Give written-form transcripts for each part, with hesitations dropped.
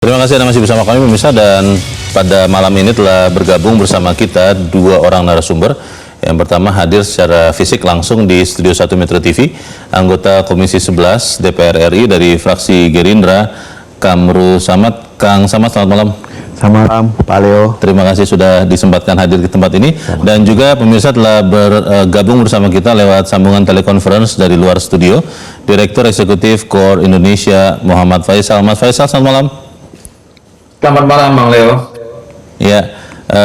Terima kasih Anda masih bersama kami pemirsa, dan pada malam ini telah bergabung bersama kita dua orang narasumber. Yang pertama hadir secara fisik langsung di Studio 1 Metro TV, anggota Komisi 11 DPR RI dari fraksi Gerindra, Kamru Samad. Kang Samad, selamat malam. Selamat malam, Pak Leo. Terima kasih sudah disempatkan hadir di tempat ini. Dan juga pemirsa telah bergabung bersama kita lewat sambungan telekonferensi dari luar studio, Direktur Eksekutif KOR Indonesia, Muhammad Faisal. Mas Faisal, selamat malam. Selamat malam, Bang Leo. Ya,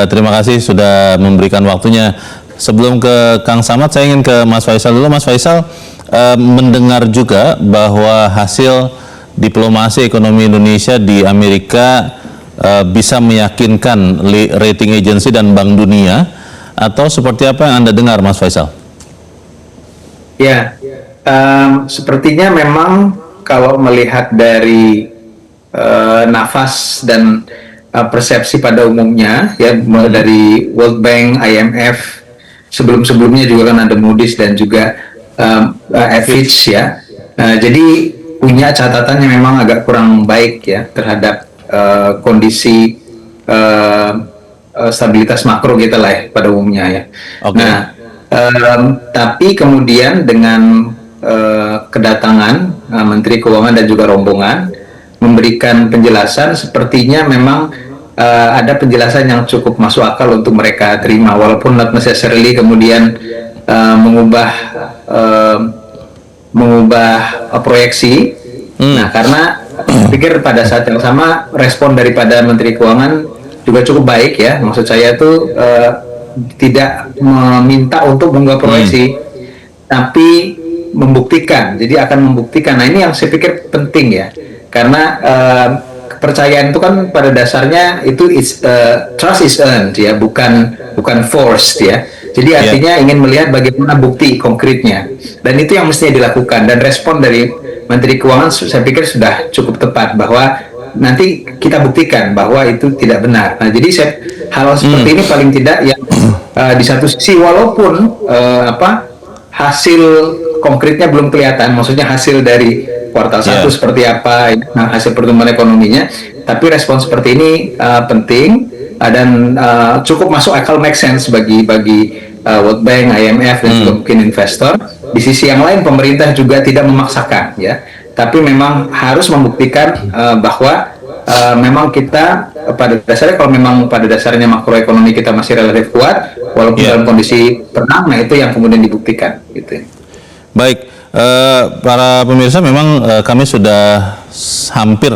terima kasih sudah memberikan waktunya. Sebelum ke Kang Samad, saya ingin ke Mas Faisal dulu. Mas Faisal, mendengar juga bahwa hasil diplomasi ekonomi Indonesia di Amerika bisa meyakinkan rating agency dan Bank Dunia, atau seperti apa yang Anda dengar, Mas Faisal? Ya, sepertinya memang kalau melihat dari nafas dan persepsi pada umumnya, ya, mulai dari World Bank, IMF, sebelum-sebelumnya juga kan ada Moody's dan juga Fitch, ya. Jadi punya catatan yang memang agak kurang baik ya terhadap kondisi stabilitas makro kita lah ya, pada umumnya ya. Okay. Nah, tapi kemudian dengan kedatangan Menteri Keuangan dan juga rombongan memberikan penjelasan, sepertinya memang ada penjelasan yang cukup masuk akal untuk mereka terima, walaupun not necessarily kemudian mengubah proyeksi. Nah, karena pikir pada saat yang sama respon daripada Menteri Keuangan juga cukup baik ya. Maksud saya itu tidak meminta untuk mengubah proyeksi, tapi membuktikan. Jadi akan membuktikan. Nah, ini yang saya pikir penting ya. Karena kepercayaan itu kan pada dasarnya itu trust is earned ya, bukan forced ya. Jadi artinya ingin melihat bagaimana bukti konkretnya, dan itu yang mestinya dilakukan. Dan respon dari Menteri Keuangan saya pikir sudah cukup tepat, bahwa nanti kita buktikan bahwa itu tidak benar. Nah, jadi hal seperti ini paling tidak yang di satu sisi walaupun hasil konkretnya belum kelihatan, maksudnya hasil dari kuartal 1 seperti apa, nah, hasil pertumbuhan ekonominya, tapi respon seperti ini penting dan cukup masuk akal, make sense bagi World Bank, IMF dan juga mungkin investor. Di sisi yang lain pemerintah juga tidak memaksakan ya, tapi memang harus membuktikan bahwa memang kita pada dasarnya, kalau memang pada dasarnya makroekonomi kita masih relatif kuat walaupun dalam kondisi perang, nah itu yang kemudian dibuktikan gitu. Baik, para pemirsa, memang kami sudah hampir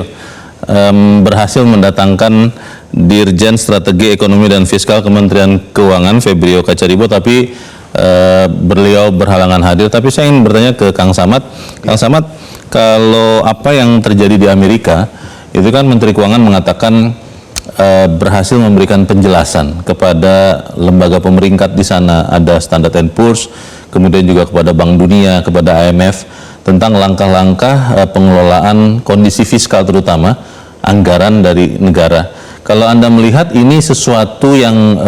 berhasil mendatangkan Dirjen Strategi Ekonomi dan Fiskal Kementerian Keuangan, Febrio Kacaribo, tapi beliau berhalangan hadir. Tapi saya ingin bertanya ke Kang Samad. Kang Samad, kalau apa yang terjadi di Amerika, itu kan Menteri Keuangan mengatakan berhasil memberikan penjelasan kepada lembaga pemeringkat di sana, ada Standard & Poor's, kemudian juga kepada Bank Dunia, kepada IMF, tentang langkah-langkah pengelolaan kondisi fiskal, terutama anggaran dari negara. Kalau Anda melihat ini sesuatu yang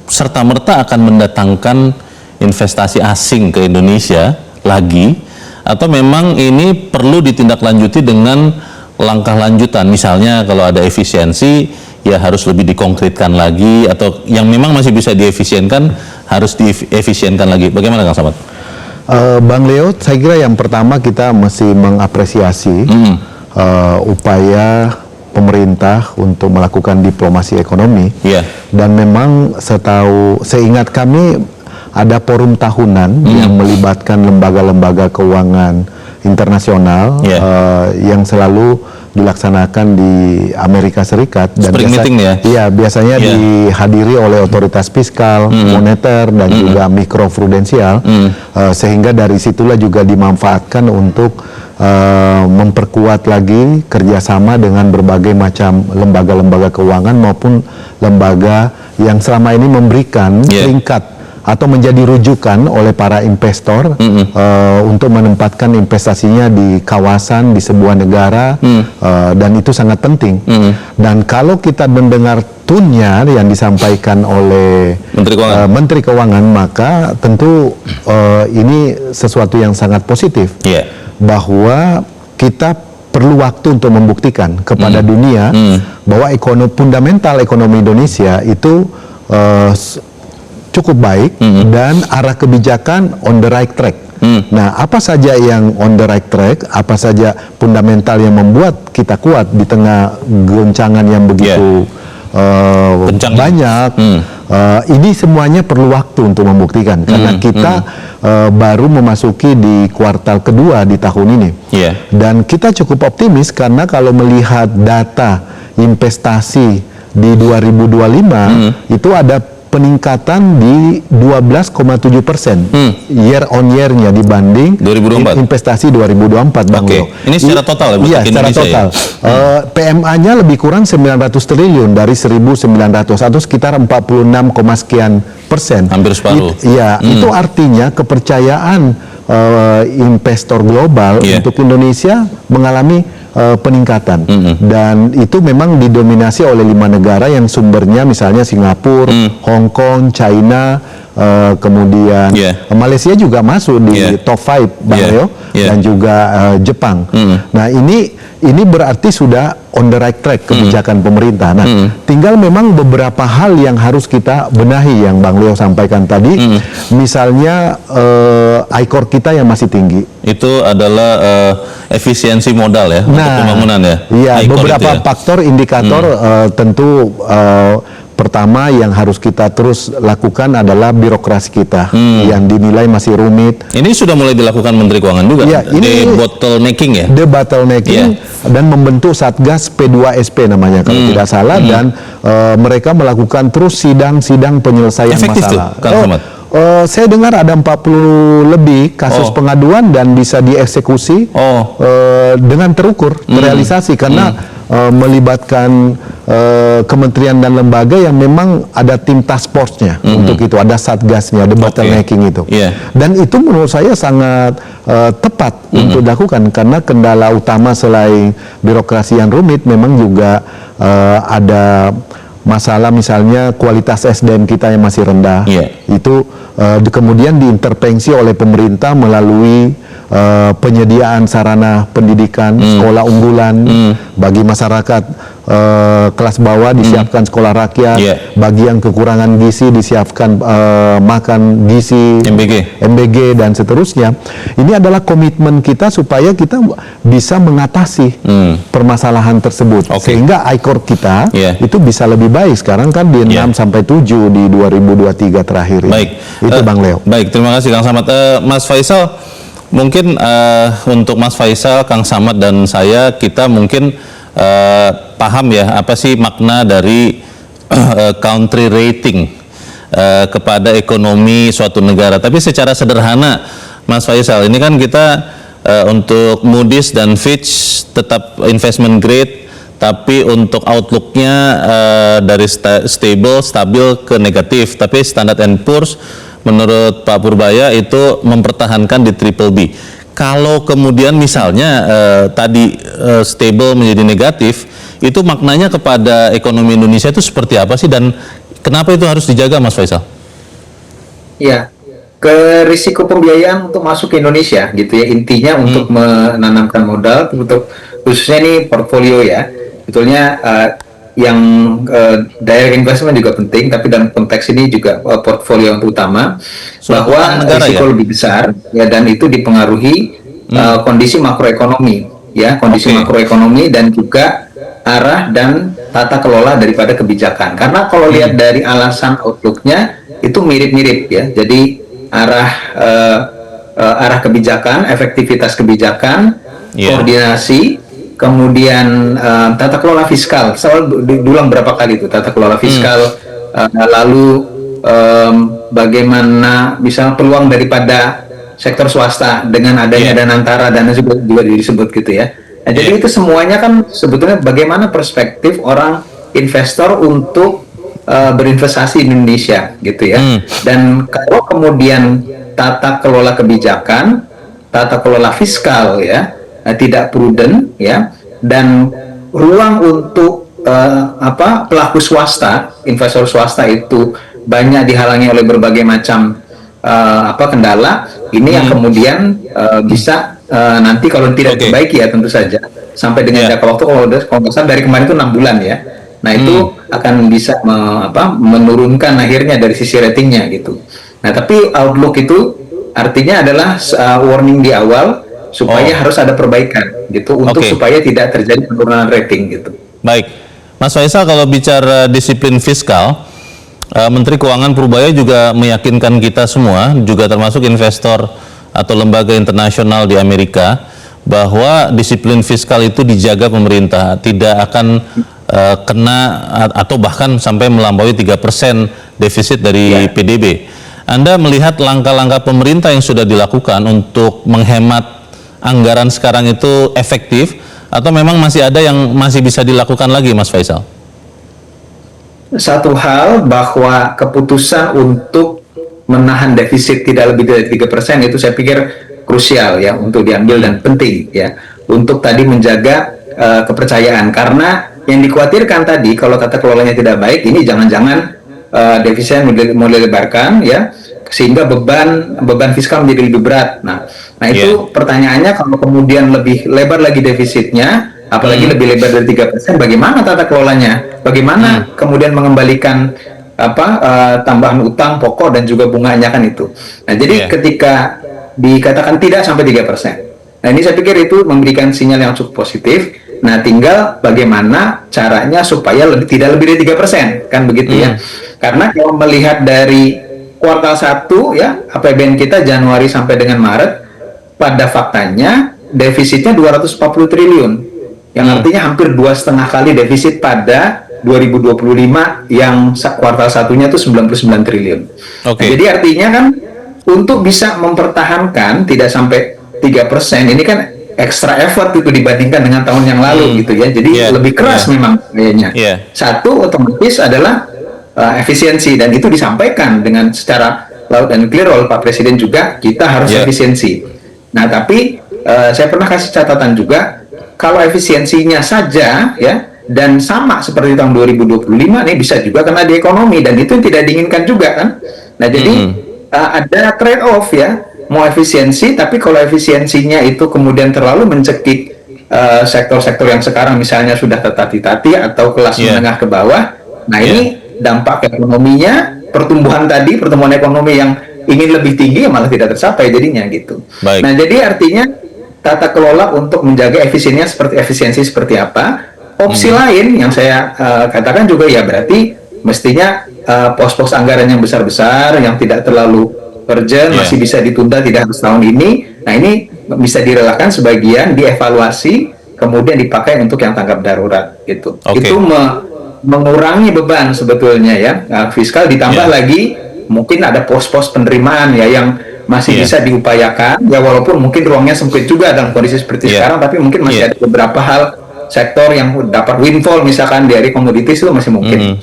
serta-merta akan mendatangkan investasi asing ke Indonesia lagi, atau memang ini perlu ditindaklanjuti dengan langkah lanjutan, misalnya kalau ada efisiensi ya harus lebih dikonkretkan lagi, atau yang memang masih bisa diefisienkan harus diefisienkan lagi. Bagaimana Kang Samad? Bang Leo, saya kira yang pertama kita mesti mengapresiasi upaya pemerintah untuk melakukan diplomasi ekonomi. Dan memang seingat kami ada forum tahunan yang melibatkan lembaga-lembaga keuangan internasional yang selalu dilaksanakan di Amerika Serikat, dan biasanya dihadiri oleh otoritas fiskal, moneter, dan juga mikroprudensial, sehingga dari situlah juga dimanfaatkan untuk memperkuat lagi kerjasama dengan berbagai macam lembaga-lembaga keuangan maupun lembaga yang selama ini memberikan peringkat atau menjadi rujukan oleh para investor untuk menempatkan investasinya di kawasan, di sebuah negara, dan itu sangat penting. Dan kalau kita mendengar tunnya yang disampaikan oleh Menteri Keuangan, maka tentu ini sesuatu yang sangat positif, bahwa kita perlu waktu untuk membuktikan kepada dunia bahwa fundamental ekonomi Indonesia itu cukup baik dan arah kebijakan on the right track. Nah, apa saja yang on the right track, apa saja fundamental yang membuat kita kuat di tengah goncangan yang begitu banyak. Ini semuanya perlu waktu untuk membuktikan karena kita baru memasuki di kuartal kedua di tahun ini. Dan kita cukup optimis karena kalau melihat data investasi di 2025 itu ada peningkatan di 12,7% year on year-nya dibanding 2024. Investasi 2024, Bang Leo. Ini secara total ya? Iya, secara total. Ya? PMA-nya lebih kurang 900 triliun dari 1.900 atau sekitar 46, sekian persen. Hampir separuh. Itu artinya kepercayaan investor global untuk Indonesia mengalami peningkatan dan itu memang didominasi oleh 5 negara yang sumbernya misalnya Singapura, Hong Kong, China, kemudian Malaysia juga masuk di top 5, Bang Leo, dan juga Jepang. Nah, ini berarti sudah on the right track kebijakan pemerintah. Nah, tinggal memang beberapa hal yang harus kita benahi yang Bang Leo sampaikan tadi. Misalnya ICOR kita yang masih tinggi. Itu adalah efisiensi modal ya untuk pembangunan ya. Iya, beberapa faktor indikator tentu pertama yang harus kita terus lakukan adalah birokrasi kita yang dinilai masih rumit. Ini sudah mulai dilakukan Menteri Keuangan juga. Ya, ini bottlenecking ya. Debottlenecking dan membentuk Satgas P2SP namanya kalau tidak salah dan mereka melakukan terus sidang-sidang penyelesaian efektif masalah. Tuh, Kang Samad? Saya dengar ada 40 lebih kasus pengaduan dan bisa dieksekusi dengan terukur, terrealisasi karena melibatkan kementerian dan lembaga yang memang ada tim task force-nya untuk itu, ada satgasnya, ada bottlenecking itu. Dan itu menurut saya sangat tepat untuk dilakukan karena kendala utama selain birokrasi yang rumit memang juga ada masalah misalnya kualitas SDM kita yang masih rendah. Itu kemudian diintervensi oleh pemerintah melalui penyediaan sarana pendidikan, sekolah unggulan bagi masyarakat kelas bawah disiapkan sekolah rakyat, bagi yang kekurangan gizi disiapkan makan gizi, MBG dan seterusnya. Ini adalah komitmen kita supaya kita bisa mengatasi permasalahan tersebut sehingga ICOR kita itu bisa lebih baik. Sekarang kan di 6 sampai 7 di 2023 terakhir. Baik. Itu Bang Leo. Baik, terima kasih Kang Samad. Mas Faisal, mungkin untuk Mas Faisal, Kang Samad dan saya, kita mungkin paham ya apa sih makna dari country rating kepada ekonomi suatu negara. Tapi secara sederhana, Mas Faisal, ini kan kita untuk Moody's dan Fitch tetap investment grade, tapi untuk outlooknya dari stabil ke negatif. Tapi Standard & Poor's menurut Pak Purbaya itu mempertahankan di triple B. Kalau kemudian misalnya tadi stable menjadi negatif, itu maknanya kepada ekonomi Indonesia itu seperti apa sih dan kenapa itu harus dijaga, Mas Faisal? Ya, ke risiko pembiayaan untuk masuk ke Indonesia gitu ya, intinya untuk menanamkan modal untuk khususnya ini portfolio ya. Sebetulnya yang direct investment juga penting, tapi dalam konteks ini juga portfolio yang utama bahwa risiko lebih besar ya, dan itu dipengaruhi kondisi makroekonomi ya, kondisi makroekonomi dan juga arah dan tata kelola daripada kebijakan. Karena kalau lihat dari alasan outlooknya itu mirip-mirip ya, jadi arah kebijakan, efektivitas kebijakan, koordinasi, kemudian tata kelola fiskal. Selalu diulang berapa kali itu tata kelola fiskal, lalu bagaimana misalnya peluang daripada sektor swasta dengan adanya Danantara dan juga disebut gitu ya. Nah, jadi itu semuanya kan sebetulnya bagaimana perspektif orang investor untuk berinvestasi di Indonesia gitu ya. Dan kalau kemudian tata kelola kebijakan, tata kelola fiskal ya tidak prudent ya, dan ruang untuk pelaku swasta, investor swasta itu banyak dihalangi oleh berbagai macam kendala, ini yang kemudian bisa nanti kalau tidak diperbaiki ya tentu saja sampai dengan jangka waktu kalau nggak salah dari kemarin itu 6 bulan ya. Nah itu akan bisa menurunkan akhirnya dari sisi ratingnya gitu. Nah tapi outlook itu artinya adalah warning di awal supaya harus ada perbaikan gitu untuk supaya tidak terjadi penurunan rating gitu. Baik, Mas Faisal, kalau bicara disiplin fiskal, Menteri Keuangan Purbaya juga meyakinkan kita semua, juga termasuk investor atau lembaga internasional di Amerika, bahwa disiplin fiskal itu dijaga pemerintah, tidak akan kena atau bahkan sampai melampaui 3% defisit dari PDB. Anda melihat langkah-langkah pemerintah yang sudah dilakukan untuk menghemat anggaran sekarang itu efektif, atau memang masih ada yang masih bisa dilakukan lagi, Mas Faisal? Satu hal bahwa keputusan untuk menahan defisit tidak lebih dari 3% itu saya pikir krusial ya untuk diambil dan penting ya untuk tadi menjaga kepercayaan, karena yang dikhawatirkan tadi kalau tata kelolanya tidak baik ini jangan-jangan defisit mau dilebarkan ya sehingga beban fiskal menjadi lebih berat. Nah itu pertanyaannya, kalau kemudian lebih lebar lagi defisitnya, apalagi lebih lebar dari 3%, bagaimana tata kelolanya? Bagaimana kemudian mengembalikan tambahan utang pokok dan juga bunganya kan itu. Nah jadi ketika dikatakan tidak sampai 3%, nah ini saya pikir itu memberikan sinyal yang cukup positif. Nah tinggal bagaimana caranya supaya tidak lebih dari 3%, kan begitu ya. Karena kalau melihat dari kuartal 1 ya APBN kita Januari sampai dengan Maret, pada faktanya defisitnya 240 triliun, yang artinya hampir 2,5 kali defisit pada 2025 yang kuartal satunya itu 99 triliun. Nah, jadi artinya kan untuk bisa mempertahankan tidak sampai 3% ini kan extra effort itu dibandingkan dengan tahun yang lalu gitu ya. Jadi lebih keras memang kayaknya. Satu otomatis adalah efisiensi, dan itu disampaikan dengan secara loud and clear oleh Pak Presiden juga, kita harus efisiensi. Nah tapi saya pernah kasih catatan juga, kalau efisiensinya saja ya dan sama seperti tahun 2025 nih bisa juga kena di ekonomi, dan itu tidak diinginkan juga kan. Nah jadi ada trade off ya, mau efisiensi tapi kalau efisiensinya itu kemudian terlalu mencekik sektor-sektor yang sekarang misalnya sudah tertati-tati atau kelas menengah ke bawah, nah ini dampak ekonominya, pertumbuhan ekonomi yang ingin lebih tinggi malah tidak tercapai jadinya gitu. Nah jadi artinya tata kelola untuk menjaga efisiensi seperti apa. Opsi lain yang saya katakan juga ya berarti mestinya pos-pos anggaran yang besar-besar yang tidak terlalu urgent masih bisa ditunda, tidak harus tahun ini. Nah ini bisa direlakan sebagian, dievaluasi, kemudian dipakai untuk yang tanggap darurat gitu. Itu mengurangi beban sebetulnya ya fiskal, ditambah lagi mungkin ada pos-pos penerimaan ya yang masih bisa diupayakan ya, walaupun mungkin ruangnya sempit juga dalam kondisi seperti sekarang, tapi mungkin masih ada beberapa hal sektor yang dapat windfall misalkan dari komoditis itu masih mungkin.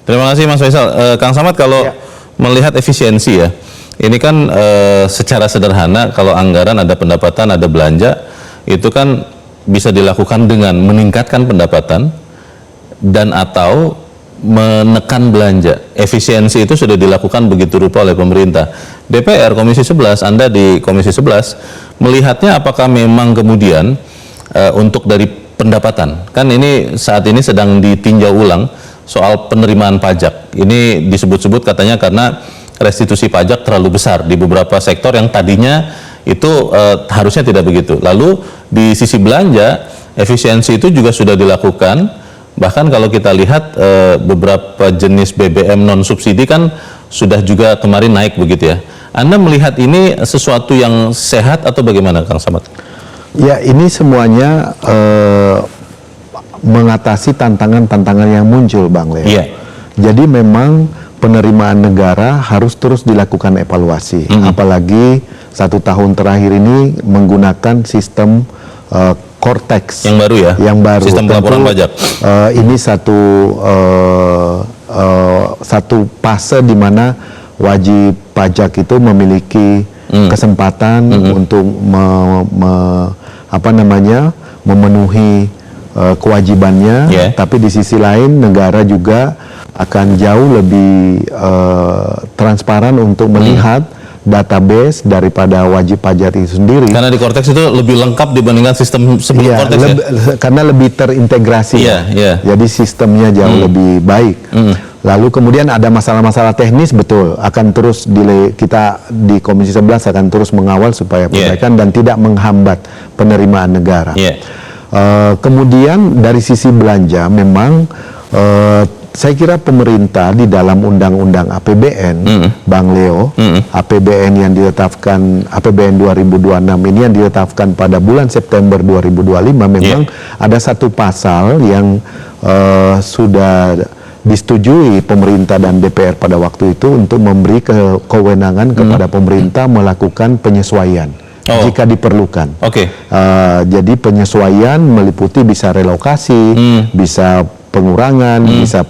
Terima kasih Mas Faisal. Kang Samad, kalau melihat efisiensi ya, ini kan secara sederhana kalau anggaran ada pendapatan ada belanja, itu kan bisa dilakukan dengan meningkatkan pendapatan dan atau menekan belanja. Efisiensi itu sudah dilakukan begitu rupa oleh pemerintah. DPR Komisi 11, Anda di Komisi 11 melihatnya apakah memang kemudian untuk dari pendapatan, kan ini saat ini sedang ditinjau ulang soal penerimaan pajak. Ini disebut-sebut katanya karena restitusi pajak terlalu besar di beberapa sektor yang tadinya itu harusnya tidak begitu. Lalu di sisi belanja, efisiensi itu juga sudah dilakukan. Bahkan kalau kita lihat beberapa jenis BBM non subsidi kan sudah juga kemarin naik begitu ya. Anda melihat ini sesuatu yang sehat atau bagaimana, Kang Samad? Ya, ini semuanya mengatasi tantangan-tantangan yang muncul, Bang Leo. Jadi memang penerimaan negara harus terus dilakukan evaluasi. Apalagi 1 tahun terakhir ini menggunakan sistem Cortex yang baru ya, yang baru. Sistem pelaporan pajak. Ini satu fase di mana wajib pajak itu memiliki kesempatan untuk memenuhi kewajibannya, tapi di sisi lain negara juga akan jauh lebih transparan untuk melihat database daripada wajib pajak itu sendiri. Karena di Cortex itu lebih lengkap dibandingkan sistem sebelum Iya, Cortex karena lebih terintegrasi. Iya, iya. Jadi sistemnya jauh lebih baik. Lalu kemudian ada masalah-masalah teknis, betul, akan terus kita di Komisi 11 akan terus mengawal supaya perbaikan dan tidak menghambat penerimaan negara. Kemudian dari sisi belanja memang saya kira pemerintah di dalam undang-undang APBN, Bang Leo, APBN yang ditetapkan, APBN 2026 ini yang ditetapkan pada bulan September 2025, memang ada satu pasal yang sudah disetujui pemerintah dan DPR pada waktu itu untuk memberi kewenangan kepada pemerintah melakukan penyesuaian jika diperlukan. Jadi penyesuaian meliputi bisa relokasi, bisa pengurangan, bisa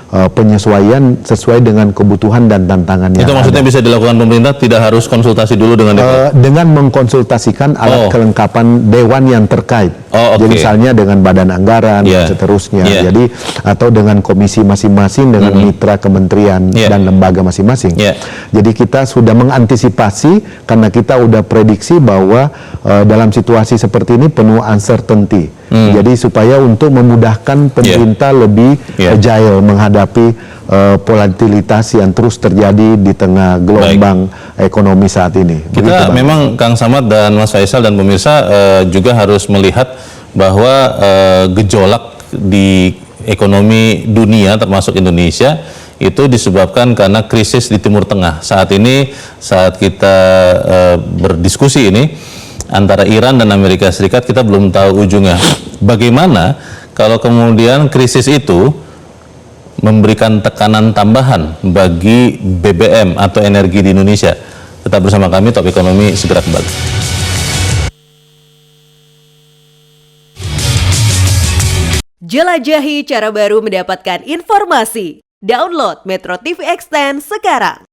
penyesuaian sesuai dengan kebutuhan dan tantangan yang itu maksudnya ada. Bisa dilakukan pemerintah, tidak harus konsultasi dulu dengan DPR? Dengan mengkonsultasikan alat kelengkapan dewan yang terkait. Jadi misalnya dengan badan anggaran dan seterusnya. Jadi atau dengan komisi masing-masing, dengan mitra kementerian dan lembaga masing-masing. Jadi kita sudah mengantisipasi karena kita udah prediksi bahwa dalam situasi seperti ini penuh uncertainty. Jadi supaya untuk memudahkan pemerintah lebih agile menghadapi volatilitas yang terus terjadi di tengah gelombang ekonomi saat ini. Kita memang Kang Samad dan Mas Faisal dan pemirsa juga harus melihat bahwa gejolak di ekonomi dunia termasuk Indonesia itu disebabkan karena krisis di Timur Tengah. Saat ini saat kita berdiskusi ini antara Iran dan Amerika Serikat, kita belum tahu ujungnya. Bagaimana kalau kemudian krisis itu memberikan tekanan tambahan bagi BBM atau energi di Indonesia? Tetap bersama kami, Top Ekonomi segera kembali. Jelajahi cara baru mendapatkan informasi. Download Metro TV Extend sekarang.